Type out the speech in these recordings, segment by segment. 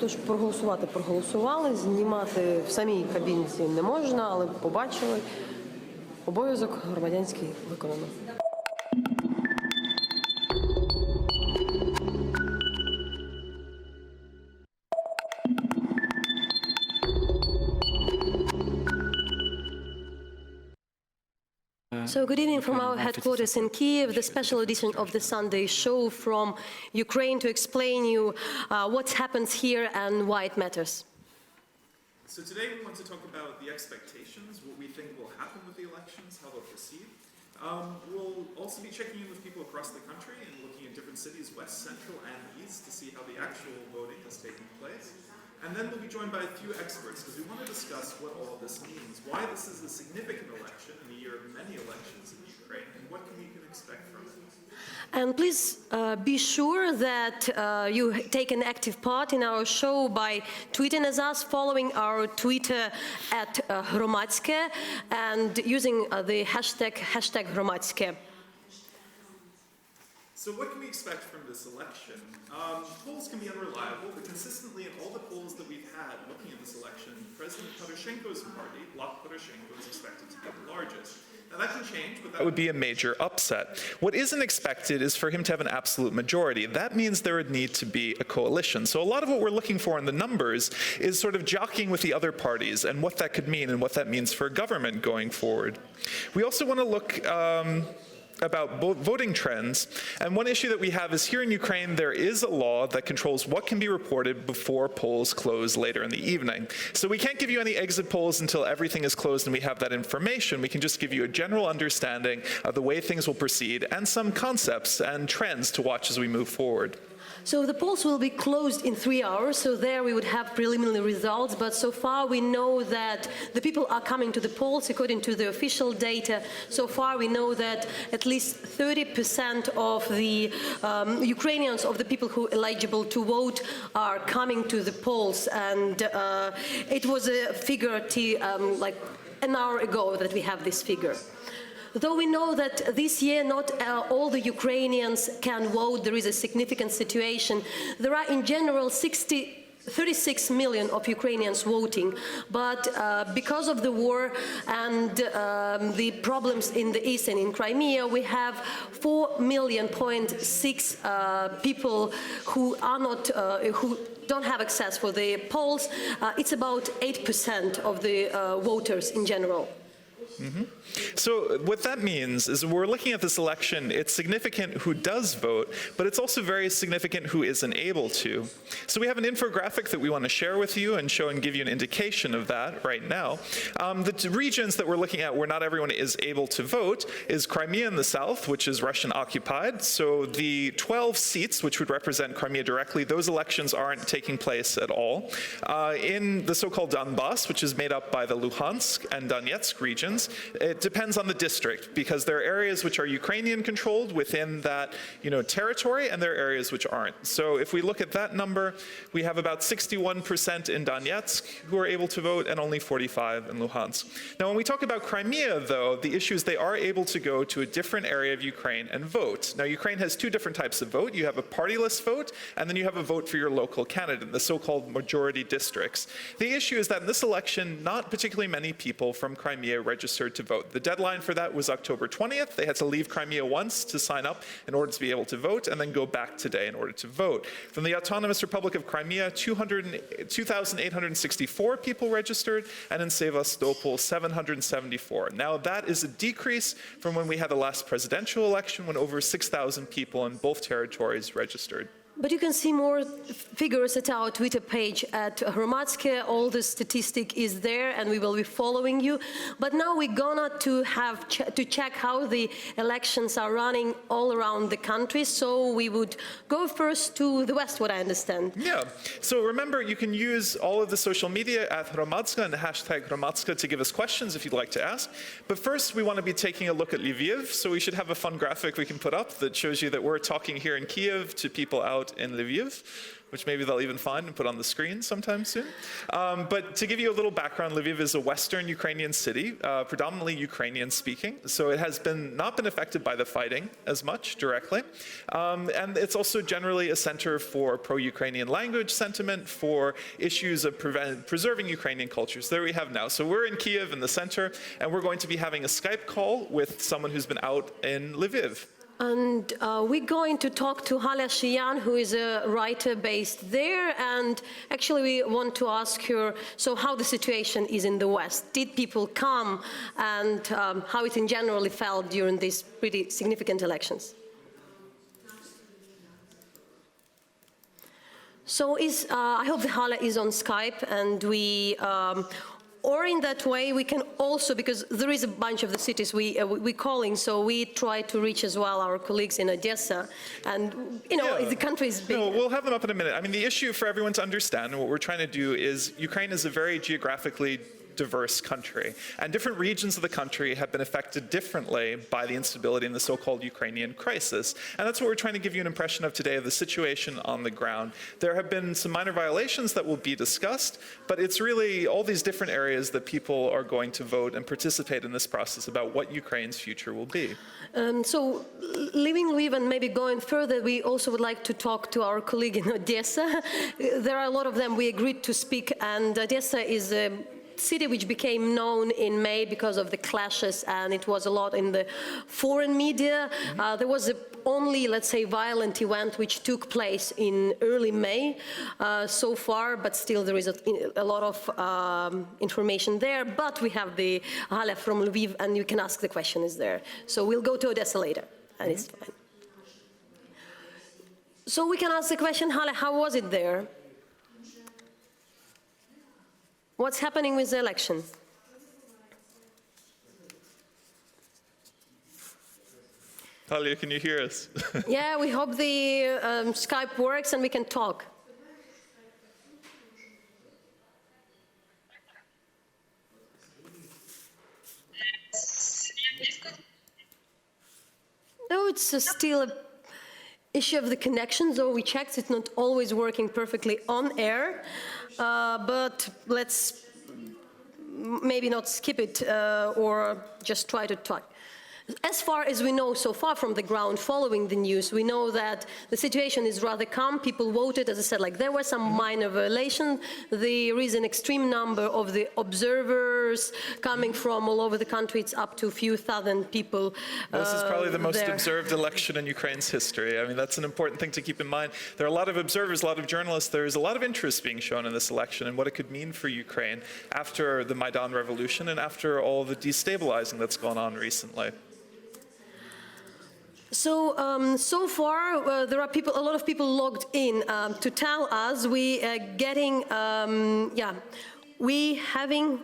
Тож проголосували, знімати в самій кабінці не можна, але побачили, обов'язок громадянський виконано. So good evening from our headquarters in Kyiv, the special edition of the Sunday show from Ukraine to explain you what happens here and why it matters. So today we want to talk about the expectations, what we think will happen with the elections, how they'll proceed. We'll also be checking in with people across the country and looking at different cities, west, central, and east, to see how the actual voting is taking place. And then we'll be joined by a few experts because we want to discuss what all of this means, why this is a significant election in a year of many elections in Ukraine, and what we can expect from it. And please be sure that you take an active part in our show by tweeting us, following our Twitter at Hromadske, and using the hashtag Hromadske. So what can we expect from this election? Polls can be unreliable, but consistently in all the polls that we've had looking at this election, President Poroshenko's party, Bloc Poroshenko, is expected to be the largest. Now that can change, but that would be a major upset. What isn't expected is for him to have an absolute majority. That means there would need to be a coalition. So a lot of what we're looking for in the numbers is sort of jockeying with the other parties and what that could mean and what that means for a government going forward. We also want to look about voting trends, and one issue that we have is here in Ukraine there is a law that controls what can be reported before polls close later in the evening. So we can't give you any exit polls until everything is closed and we have that information. We can just give you a general understanding of the way things will proceed and some concepts and trends to watch as we move forward. So the polls will be closed in 3 hours, so there we would have preliminary results, but so far we know that the people are coming to the polls according to the official data. So far we know that at least 30% of the Ukrainians, of the people who are eligible to vote, are coming to the polls, and it was a figure like an hour ago that we have this figure. Though we know that this year not all the Ukrainians can vote, there is a significant situation. There are in general 36 million of Ukrainians voting, but because of the war and the problems in the east and in Crimea, we have 4.6 million people who are not who don't have access for the polls. It's about 8% of the voters in general. Mm-hmm. So what that means is we're looking at this election, it's significant who does vote, but it's also very significant who isn't able to. So we have an infographic that we want to share with you and show and give you an indication of that right now. The regions that we're looking at where not everyone is able to vote is Crimea in the south, which is Russian occupied. So the 12 seats, which would represent Crimea directly, those elections aren't taking place at all. In the so-called Donbass, which is made up by the Luhansk and Donetsk regions, it depends on the district, because there are areas which are Ukrainian controlled within that territory, and there are areas which aren't. So if we look at that number, we have about 61% in Donetsk who are able to vote and only 45% in Luhansk. Now when we talk about Crimea, though, the issue is they are able to go to a different area of Ukraine and vote. Now Ukraine has two different types of vote. You have a partyless vote, and then you have a vote for your local candidate, the so-called majority districts. The issue is that in this election, not particularly many people from Crimea registered to vote. The deadline for that was October 20th. They had to leave Crimea once to sign up in order to be able to vote, and then go back today in order to vote. From the Autonomous Republic of Crimea, 2,864 people registered, and in Sevastopol, 774. Now that is a decrease from when we had the last presidential election, when over 6,000 people in both territories registered. But you can see more figures at our Twitter page at Hromadske. All the statistic is there, and we will be following you. But now we're gonna to check how the elections are running all around the country. So we would go first to the west, what I understand. Yeah. So remember, you can use all of the social media at Hromadske and the hashtag Hromadske to give us questions if you'd like to ask. But first, we want to be taking a look at Lviv. So we should have a fun graphic we can put up that shows you that we're talking here in Kyiv to people out out in Lviv, which maybe they'll even find and put on the screen sometime soon. But to give you a little background, Lviv is a western Ukrainian city, predominantly Ukrainian speaking. So it has not been affected by the fighting as much directly. And it's also generally a center for pro-Ukrainian language sentiment, for issues of preserving Ukrainian cultures. There we have now. So we're in Kyiv in the center, and we're going to be having a Skype call with someone who's been out in Lviv. And we're going to talk to Halia Shiyan, who is a writer based there. And actually, we want to ask her, so how the situation is in the West? Did people come, and how it in general felt during these pretty significant elections? So I hope that Halia is on Skype, and or in that way, we can also, because there is a bunch of the cities we're calling, so we try to reach as well our colleagues in Odessa, and the country is big. No, we'll have them up in a minute. I mean, the issue for everyone to understand, and what we're trying to do is, Ukraine is a very geographically diverse country, and different regions of the country have been affected differently by the instability in the so-called Ukrainian crisis. And that's what we're trying to give you an impression of today, of the situation on the ground. There have been some minor violations that will be discussed, but it's really all these different areas that people are going to vote and participate in this process about what Ukraine's future will be. So leaving Lviv and maybe going further, we also would like to talk to our colleague in Odessa. There are a lot of them we agreed to speak, and Odessa is a city which became known in May because of the clashes, and it was a lot in the foreign media. There was only, let's say, violent event which took place in early May so far, but still there is a lot of information there. But we have the Halia from Lviv, and you can ask the question is there. So we'll go to Odessa later, and it's fine. So we can ask the question, Halia, how was it there? What's happening with the election? Halia, can you hear us? Yeah, we hope the Skype works and we can talk. No, it's still an issue of the connection, though we checked, it's not always working perfectly on air. But let's maybe not skip it or just try to talk. As far as we know so far from the ground, following the news, we know that the situation is rather calm. People voted, as I said, like there were some minor violations. There is an extreme number of the observers coming from all over the country. It's up to a few thousand people. This is probably the most observed election in Ukraine's history. I mean, that's an important thing to keep in mind. There are a lot of observers, a lot of journalists. There's a lot of interest being shown in this election and what it could mean for Ukraine after the Maidan revolution and after all the destabilizing that's gone on recently. So, so far, there are a lot of people logged in to tell us we are getting, we having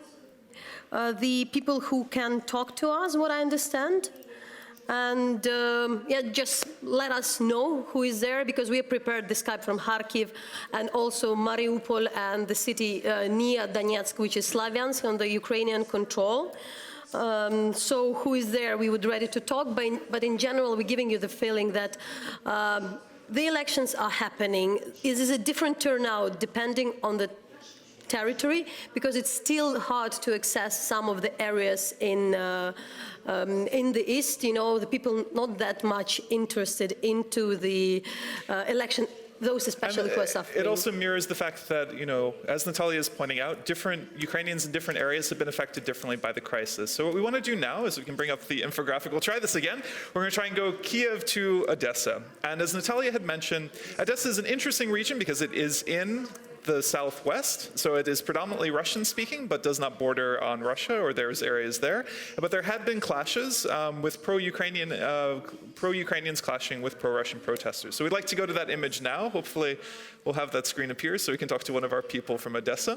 the people who can talk to us, what I understand. And just let us know who is there, because we have prepared the Skype from Kharkiv and also Mariupol and the city near Donetsk, which is Slovyansk, under Ukrainian control. So who is there? We would ready to talk, but in general, we're giving you the feeling that the elections are happening. It is a different turnout depending on the territory, because it's still hard to access some of the areas in the east. You know, the people not that much interested into the election. Those especially who are suffering. It also mirrors the fact that, you know, as Natalia is pointing out, different Ukrainians in different areas have been affected differently by the crisis. So what we want to do now is we can bring up the infographic. We'll try this again. We're going to try and go Kyiv to Odessa. And as Natalia had mentioned, Odessa is an interesting region because it is in the southwest, so it is predominantly Russian-speaking, but does not border on Russia, or there's areas there. But there had been clashes with pro-Ukrainians clashing with pro-Russian protesters. So we'd like to go to that image now. Hopefully, we'll have that screen appear so we can talk to one of our people from Odessa.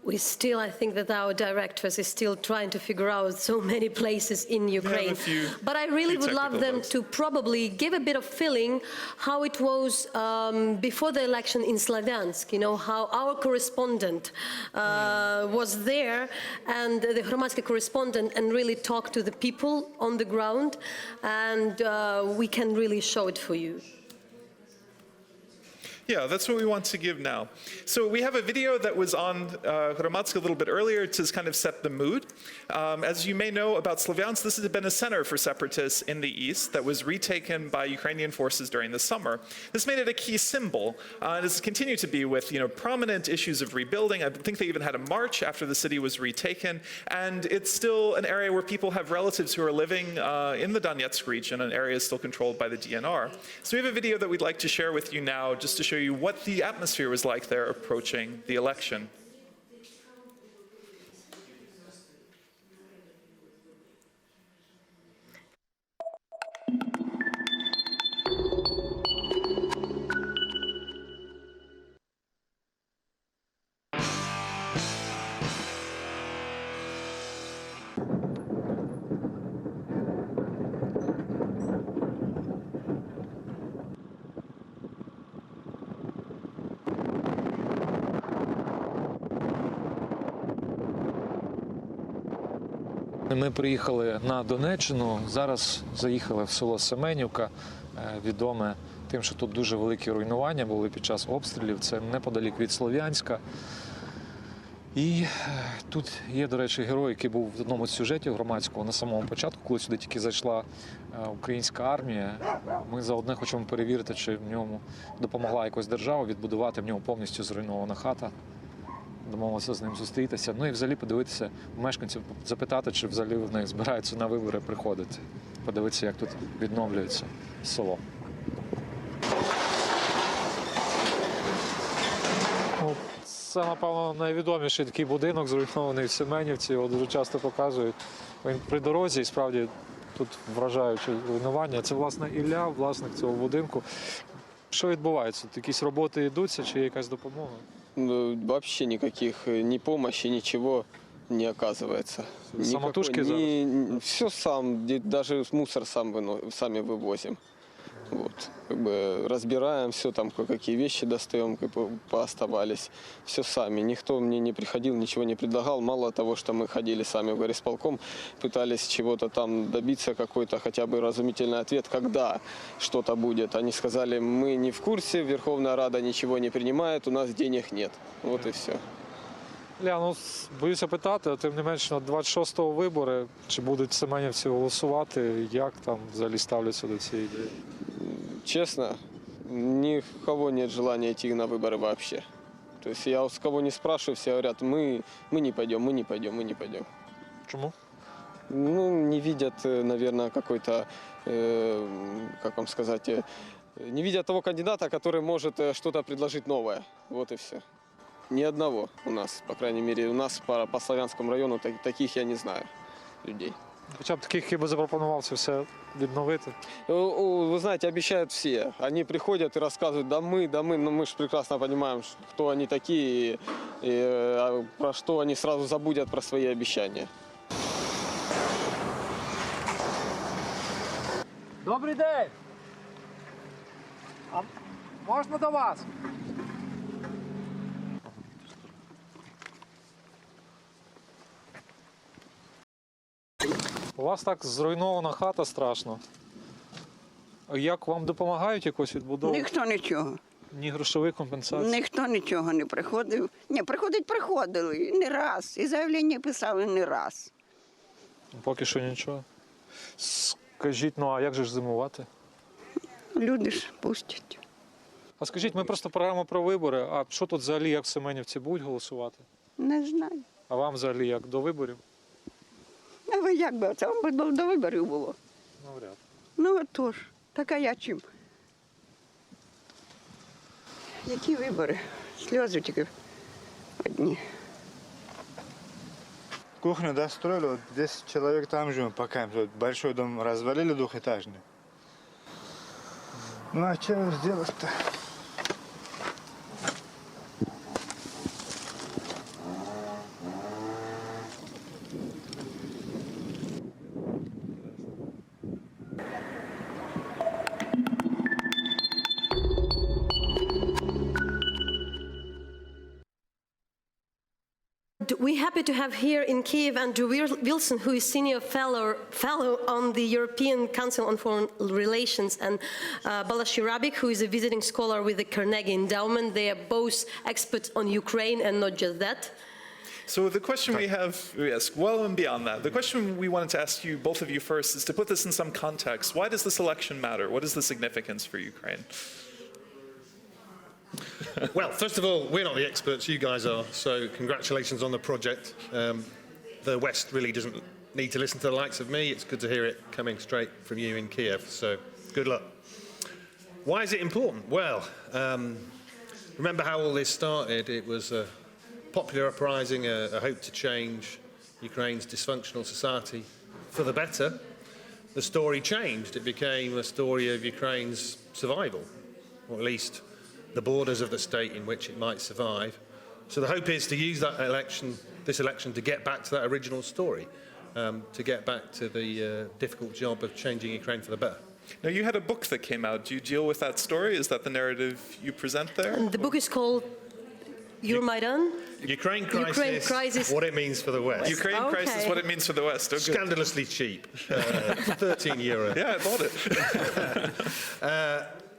We still, I think that our directors is still trying to figure out so many places in Ukraine. But I really would love them to probably give a bit of feeling how it was before the election in Slovyansk, you know, how our correspondent was there, and the Hromadske correspondent, and really talked to the people on the ground, and we can really show it for you. Yeah, that's what we want to give now. So we have a video that was on Hromadske a little bit earlier to kind of set the mood. As you may know about Slovyansk, this has been a center for separatists in the east that was retaken by Ukrainian forces during the summer. This made it a key symbol, and has continued to be with, you know, prominent issues of rebuilding. I think they even had a march after the city was retaken, and it's still an area where people have relatives who are living in the Donetsk region, an area still controlled by the DNR. So we have a video that we'd like to share with you now, just to show you what the atmosphere was like there approaching the election. Ми приїхали на Донеччину, зараз заїхали в село Семенівка, відоме тим, що тут дуже великі руйнування були під час обстрілів, це неподалік від Слов'янська. І тут є, до речі, герой, який був в одному з сюжетів громадського на самому початку, коли сюди тільки зайшла українська армія. Ми заодне хочемо перевірити, чи в ньому допомогла якась держава відбудувати, в нього повністю зруйнована хата. Домовилися з ним зустрітися, ну і взагалі подивитися мешканців, запитати, чи взагалі в них збираються на вибори приходити. Подивитися, як тут відновлюється село. Це, напевно, найвідоміший такий будинок, зруйнований в Семенівці, його дуже часто показують. Він при дорозі, і справді тут вражаюче руйнування. Це, власне, Ілля, власник цього будинку. Що відбувається? Якісь роботи йдуться, чи є якась допомога? Вообще никаких, ни помощи, ничего не оказывается. Самотужки все сам, даже мусор сами вывозим. Вот. Как бы разбираем все, там какие вещи достаем, пооставались. Все сами. Никто мне не приходил, ничего не предлагал. Мало того, что мы ходили сами в горисполком, пытались чего-то там добиться, какой-то хотя бы разумительный ответ, когда что-то будет. Они сказали, мы не в курсе, Верховная Рада ничего не принимает, у нас денег нет. Вот и все. Ля, ну, боюся питати, тим не менш, на 26-го вибори, чи будуть семенівці голосувати, як там взагалі ставляться до цієї ідеї? Честно, ни у кого нет желания идти на выборы вообще. То есть я с кого не спрашиваю, все говорят, мы не пойдем, мы не пойдем, мы не пойдем. Чому? Ну, не видят, наверное, какой-то, как вам сказать, не видят того кандидата, который может что-то предложить новое. Вот и все. Ни одного у нас, по крайней мере, у нас по Славянскому району таких я не знаю людей. Хоча б таких, який би запропонував це все відновити? Вы знаете, обещают все. Они приходят и рассказывают, да мы, но мы же прекрасно понимаем, кто они такие, и про что они сразу забудут про свои обещания. Добрий день! А можна до вас? У вас так зруйнована хата страшно. Як вам допомагають якось відбудову? Ніхто нічого. Ні грошових компенсацій? Ніхто нічого не приходив. Ні, приходили не раз. І заявлення писали не раз. Поки що нічого. Скажіть, ну а як же ж зимувати? Люди ж пустять. А скажіть, ми просто програма про вибори, а що тут взагалі, як в Семенівці, будуть голосувати? Не знаю. А вам взагалі як, до виборів? А ви як би? Це вам би до виборів було. Навряд. Ну отож, так а я чим? Які вибори? Сльози тільки одні. Кухню достроили, вот 10 человек там живем пока. Вот большой дом развалили двухэтажный. Ну а что сделать-то? And we're happy to have here in Kyiv Andrew Wilson, who is senior fellow on the European Council on Foreign Relations, and Balazs Rabik, who is a visiting scholar with the Carnegie Endowment. They are both experts on Ukraine and not just that. So the question we ask, well and beyond that, the question we wanted to ask you, both of you first, is to put this in some context. Why does this election matter? What is the significance for Ukraine? Well, first of all, we're not the experts, you guys are, so congratulations on the project. The West really doesn't need to listen to the likes of me. It's good to hear it coming straight from you in Kyiv, so good luck. Why is it important? Well, remember how all this started? It was a popular uprising, a hope to change Ukraine's dysfunctional society for the better. The story changed. It became a story of Ukraine's survival, or at least the borders of the state in which it might survive. So the hope is to use that election, this election, to get back to that original story, to get back to the difficult job of changing Ukraine for the better. Now, you had a book that came out. Do you deal with that story? Is that the narrative you present there? And the book is called Euromaidan? Ukraine crisis, what it means for the West. Ukraine crisis, what it means for the West. Okay. Scandalously cheap, €13. Yeah, I bought it.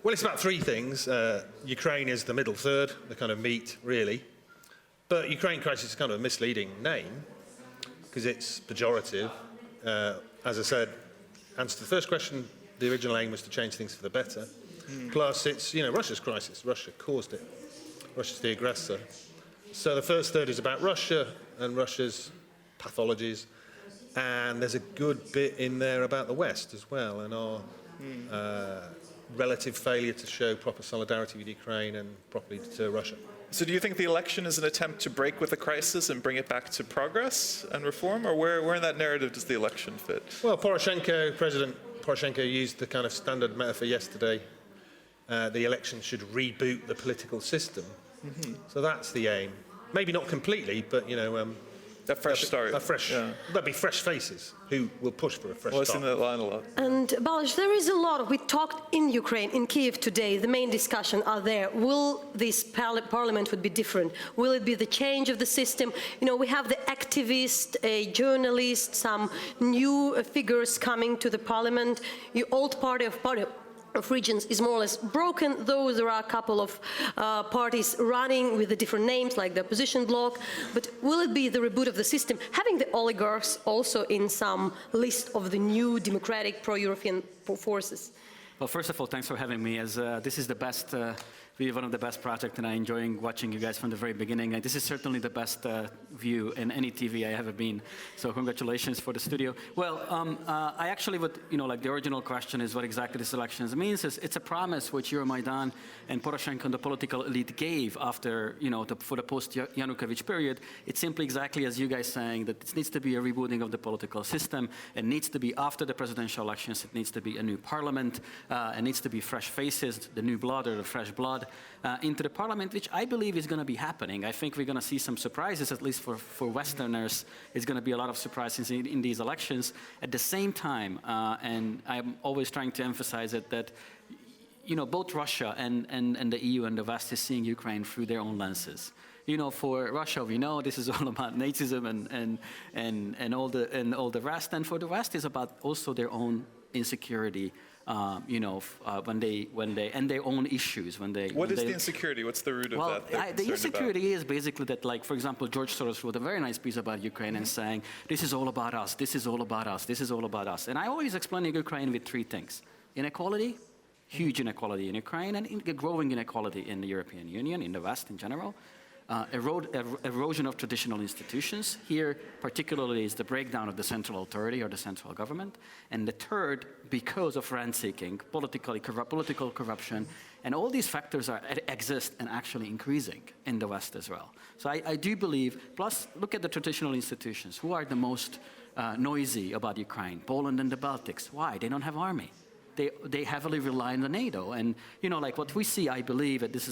Well, it's about three things. Ukraine is the middle third, the kind of meat, really. But Ukraine crisis is kind of a misleading name because it's pejorative. As I said, answer to the first question, the original aim was to change things for the better. Plus, it's, Russia's crisis. Russia caused it. Russia's the aggressor. So the first third is about Russia and Russia's pathologies. And there's a good bit in there about the West as well, and our relative failure to show proper solidarity with Ukraine and properly deter Russia. So do you think the election is an attempt to break with the crisis and bring it back to progress and reform, or where in that narrative does the election fit? Well, President Poroshenko used the kind of standard metaphor yesterday. The election should reboot the political system. So that's the aim. Maybe not completely, but, a fresh start. There'll be fresh faces who will push for a fresh I've start. seen that line a lot. And Balazs, there is a lot. We talked in Ukraine, in Kyiv today. The main discussion are there. Will this parliament would be different? Will it be the change of the system? We have the activists, journalists, some new figures coming to the parliament. The old party of regions is more or less broken, though there are a couple of parties running with the different names, like the opposition bloc. But will it be the reboot of the system, having the oligarchs also in some list of the new democratic pro-European forces? Well, first of all, thanks for having me. As this is the best, really one of the best projects, and I'm enjoying watching you guys from the very beginning. And this is certainly the best view in any TV I ever been. So congratulations for the studio. Well, I actually would, like the original question is what exactly this election means. It's a promise which Euromaidan and Poroshenko and the political elite gave after, for the post-Yanukovych period. It's simply exactly as you guys saying that it needs to be a rebooting of the political system. It needs to be after the presidential elections. It needs to be a new parliament. It needs to be fresh faces, the new blood or the fresh blood into the parliament, which I believe is going to be happening. I think we're going to see some surprises, at least for Westerners. It's going to be a lot of surprises in these elections. At the same time, and I'm always trying to emphasize it, that both Russia and the EU and the West is seeing Ukraine through their own lenses. For Russia, we know this is all about Nazism and all the rest, and for the West, is about also their own insecurity. When they and their own issues when they. What is the insecurity? What's the root of that? Well, the insecurity is basically that, like, for example, George Soros wrote a very nice piece about Ukraine and saying, this is all about us, this is all about us, this is all about us. And I always explain Ukraine with three things: inequality, huge inequality in Ukraine, and growing inequality in the European Union, in the West in general. Erosion of traditional institutions. Here, particularly, is the breakdown of the central authority or the central government. And the third, because of rent-seeking, political corruption, and all these factors exist and actually increasing in the West as well. So I do believe, plus look at the traditional institutions. Who are the most noisy about Ukraine? Poland and the Baltics. Why? They don't have army. They heavily rely on the NATO, and like what we see, I believe that this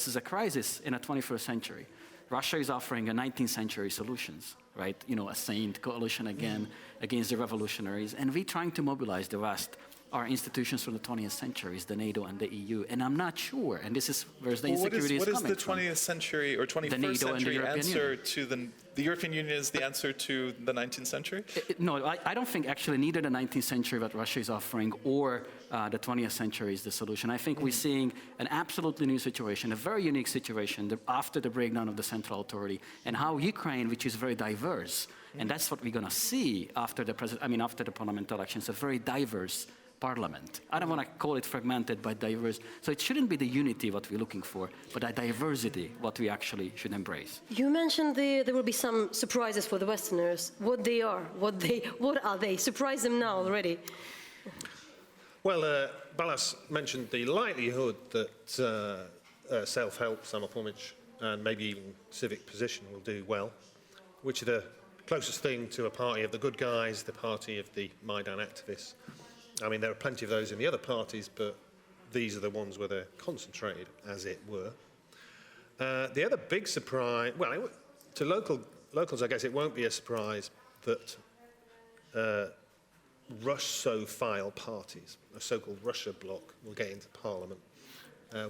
is a crisis in a 21st century. Russia is offering a 19th century solutions, right? A saint coalition again against the revolutionaries, and we're trying to mobilize the West are institutions from the 20th century, the NATO and the EU, and I'm not sure, and this is where the Well, insecurity is coming from. What is the 20th century or 21st century answer to the European Union is the answer to the 19th century? No, I don't think actually neither the 19th century what Russia is offering or the 20th century is the solution. I think we're seeing an absolutely new situation, a very unique situation after the breakdown of the central authority, and how Ukraine, which is very diverse, and that's what we're going to see after the after the parliament elections, a very diverse parliament. I don't want to call it fragmented, but diverse. So it shouldn't be the unity what we're looking for, but a diversity what we actually should embrace. You mentioned there will be some surprises for the Westerners. What are they? Surprise them now already. Well, Balázs mentioned the likelihood that self-help, samopomich, and maybe even civic position will do well, which are the closest thing to a party of the good guys, the party of the Maidan activists. I mean, there are plenty of those in the other parties, but these are the ones where they're concentrated, as it were. The other big surprise, well, to locals, I guess it won't be a surprise that Russophile parties, a so-called Russia bloc, will get into parliament.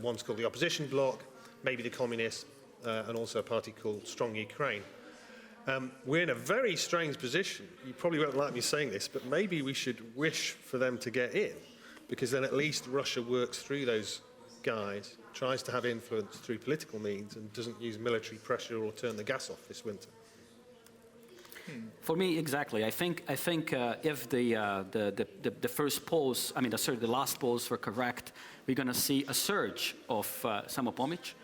One's called the opposition bloc, maybe the communists, and also a party called Strong Ukraine. We're in a very strange position. You probably won't like me saying this, but maybe we should wish for them to get in, because then at least Russia works through those guys, tries to have influence through political means, and doesn't use military pressure or turn the gas off this winter. For me, exactly. I think if the first polls, the last polls were correct, we're going to see a surge of samopomich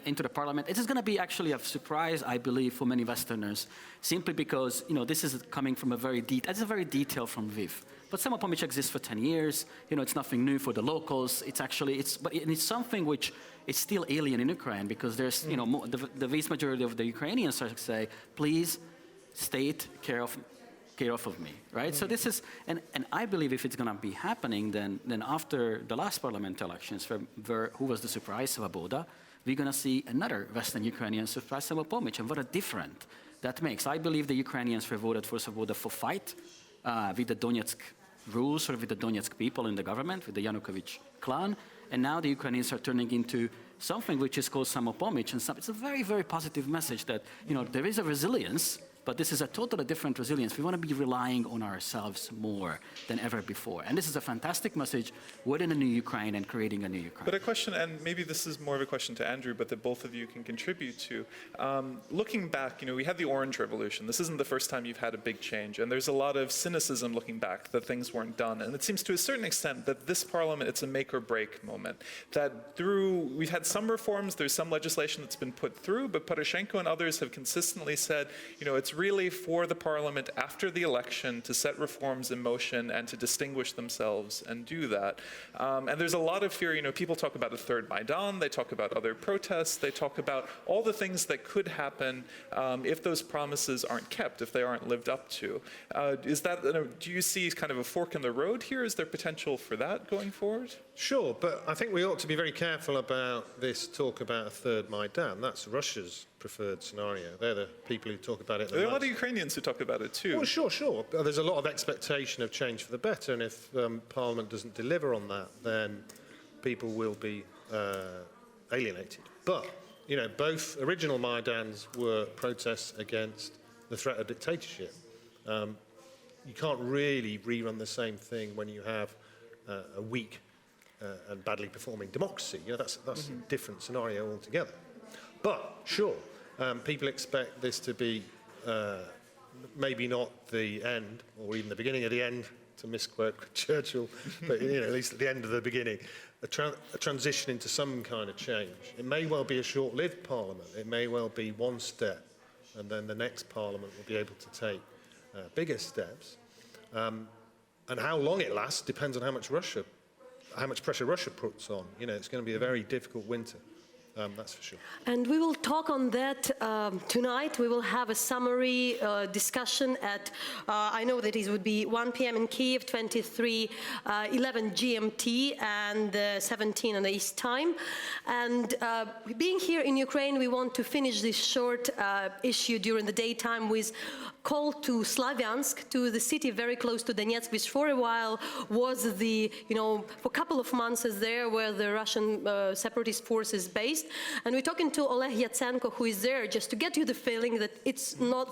into the parliament. It is going to be actually a surprise, I believe, for many Westerners, simply because this is coming from it's a very detail from Lviv. But samopomich exists for 10 years. It's nothing new for the locals. It's something which is still alien in Ukraine, because there's the vast majority of the Ukrainians are say, please, state, care of me, right? So this is, and I believe if it's going to be happening, then after the last parliament elections, who was the surprise, Svoboda, we're going to see another Western Ukrainian surprise, samopomich, and what a difference that makes. I believe the Ukrainians were voted for Svoboda for fight with the Donetsk rules or with the Donetsk people in the government, with the Yanukovych clan, and now the Ukrainians are turning into something which is called samopomich, and it's a very, very positive message that there is a resilience. But this is a totally different resilience. We want to be relying on ourselves more than ever before. And this is a fantastic message within a new Ukraine and creating a new Ukraine. But a question, and maybe this is more of a question to Andrew, but that both of you can contribute to. Looking back, we had the Orange Revolution. This isn't the first time you've had a big change. And there's a lot of cynicism looking back that things weren't done. And it seems to a certain extent that this parliament, it's a make or break moment. That we've had some reforms, there's some legislation that's been put through, but Poroshenko and others have consistently said, it's really for the parliament after the election to set reforms in motion and to distinguish themselves and do that. And there's a lot of fear, people talk about a third Maidan, they talk about other protests, they talk about all the things that could happen if those promises aren't kept, if they aren't lived up to. Do you see kind of a fork in the road here? Is there potential for that going forward? Sure, but I think we ought to be very careful about this talk about a third Maidan. That's Russia's preferred scenario. They're the people who talk about it the most. There are a lot of Ukrainians who talk about it too. Well, sure. There's a lot of expectation of change for the better, and if Parliament doesn't deliver on that, then people will be alienated. But, both original Maidans were protests against the threat of dictatorship. You can't really rerun the same thing when you have a weak and badly performing democracy. That's a different scenario altogether. But, sure, people expect this to be maybe not the end, or even the beginning of the end, to misquote Churchill, but at least at the end of the beginning, a transition into some kind of change. It may well be a short-lived parliament. It may well be one step, and then the next parliament will be able to take bigger steps. And how long it lasts depends on how much pressure Russia puts on. It's going to be a very difficult winter. That's for sure. And we will talk on that tonight. We will have a summary discussion at, I know that it would be 1 p.m. in Kyiv, 11 GMT, and 17 on the East time. And being here in Ukraine, we want to finish this short issue during the daytime with called to Slovyansk, to the city very close to Donetsk, which for a while was the, for a couple of months is there where the Russian separatist force is based. And we're talking to Oleg Yatsenko, who is there, just to get you the feeling that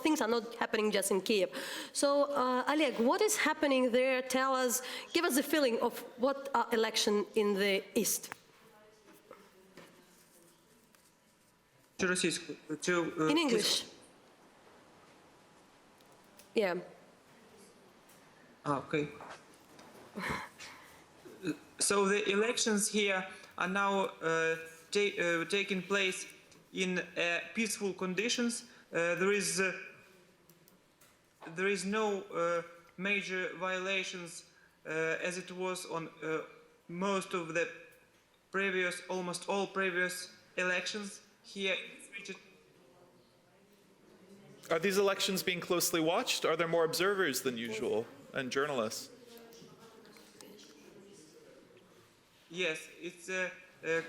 things are not happening just in Kyiv. So, Oleg, what is happening there? Tell us, give us the feeling of what are election in the east. In English. Yeah. Okay. So the elections here are now taking place in peaceful conditions. There is no major violations as it was on most of the almost all previous elections here in this region. Are these elections being closely watched? Are there more observers than usual and journalists? Yes, it's a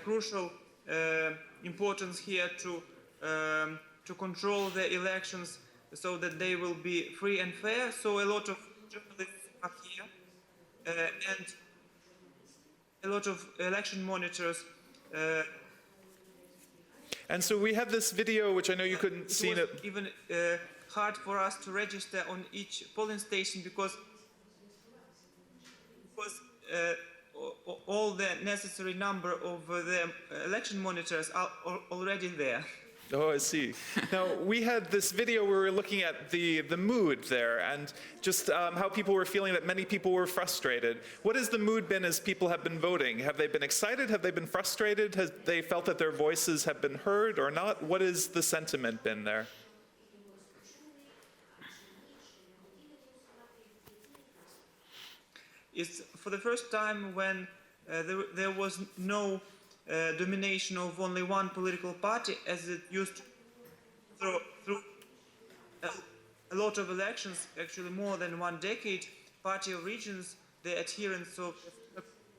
crucial importance here to control the elections so that they will be free and fair. So a lot of journalists are here and a lot of election monitors. And so we have this video, which I know you couldn't see. It was even hard for us to register on each polling station because all the necessary number of the election monitors are already there. Oh, I see. Now, we had this video where we were looking at the mood there and just how people were feeling that many people were frustrated. What has the mood been as people have been voting? Have they been excited? Have they been frustrated? Have they felt that their voices have been heard or not? What has the sentiment been there? It's for the first time when there was no domination of only one political party, as it used to through a lot of elections, actually more than 1 decade. Party of Regions, the adherents of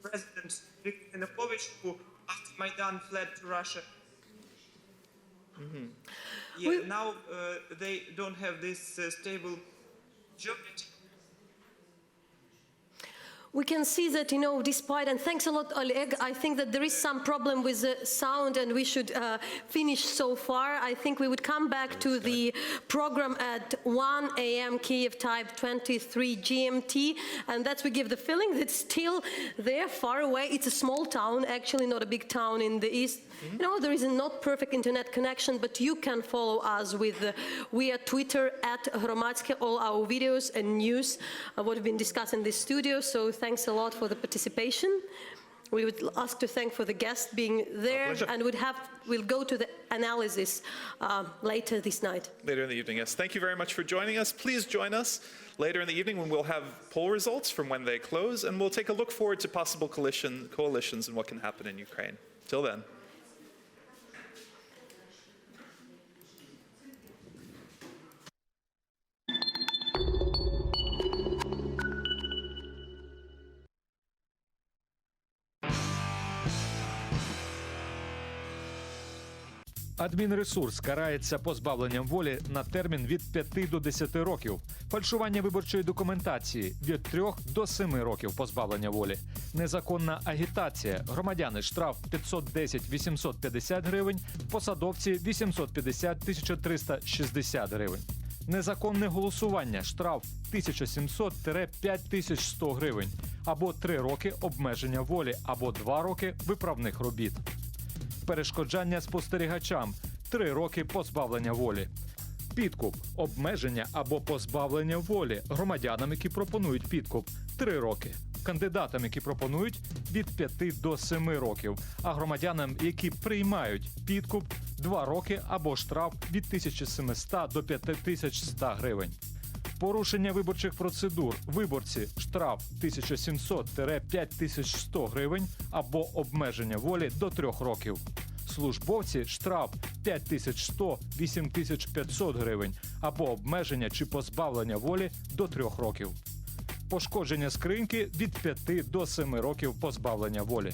President Viktor Yanukovych, who after Maidan fled to Russia. Mm-hmm. Yeah, now they don't have this stable majority. We can see that, despite, and thanks a lot, Oleg, I think that there is some problem with the sound and we should finish so far. I think we would come back to the program at 1 a.m. Kyiv time, 23 GMT, and that's we give the feeling that still there, far away. It's a small town, actually not a big town in the east. Mm-hmm. There is a not perfect internet connection, but you can follow us via Twitter at Hromadske, all our videos and news, what we've been discussing in this studio. So thanks a lot for the participation. We would ask to thank for the guest being there, and we'll go to the analysis later this night. Later in the evening, yes. Thank you very much for joining us. Please join us later in the evening when we'll have poll results from when they close, and we'll take a look forward to possible coalitions and what can happen in Ukraine. Till then. Адмінресурс карається позбавленням волі на термін від 5 до 10 років. Фальшування виборчої документації – від 3 до 7 років позбавлення волі. Незаконна агітація – громадяни штраф 510-850 гривень, посадовці 850-1360 гривень. Незаконне голосування – штраф 1700-5100 гривень, або 3 роки обмеження волі, або 2 роки виправних робіт. Перешкоджання спостерігачам – 3 роки позбавлення волі. Підкуп, обмеження або позбавлення волі громадянам, які пропонують підкуп – 3 роки. Кандидатам, які пропонують – від 5 до 7 років. А громадянам, які приймають підкуп – 2 роки або штраф від 1700 до 5100 гривень. Порушення виборчих процедур. Виборці – штраф 1700-5100 гривень або обмеження волі до 3 років. Службовці – штраф 5100-8500 гривень або обмеження чи позбавлення волі до 3 років. Пошкодження скриньки – від 5 до 7 років позбавлення волі.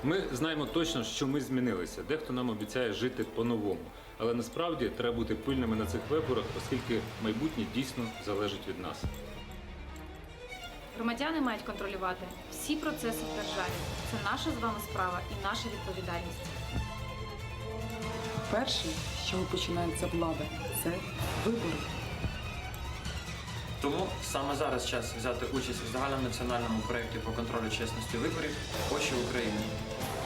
Ми знаємо точно, що ми змінилися. Дехто нам обіцяє жити по-новому. Але насправді треба бути пильними на цих виборах, оскільки майбутнє дійсно залежить від нас. Громадяни мають контролювати всі процеси в державі. Це наша з вами справа і наша відповідальність. Перше, з чого починається влада, це вибори. Тому саме зараз час взяти участь у загальнонаціональному проєкті по контролю чесності виборів «Очі України».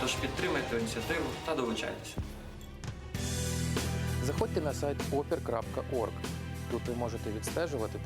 Тож підтримайте ініціативу та долучайтеся. Заходьте на сайт oper.org. Тут ви можете відстежувати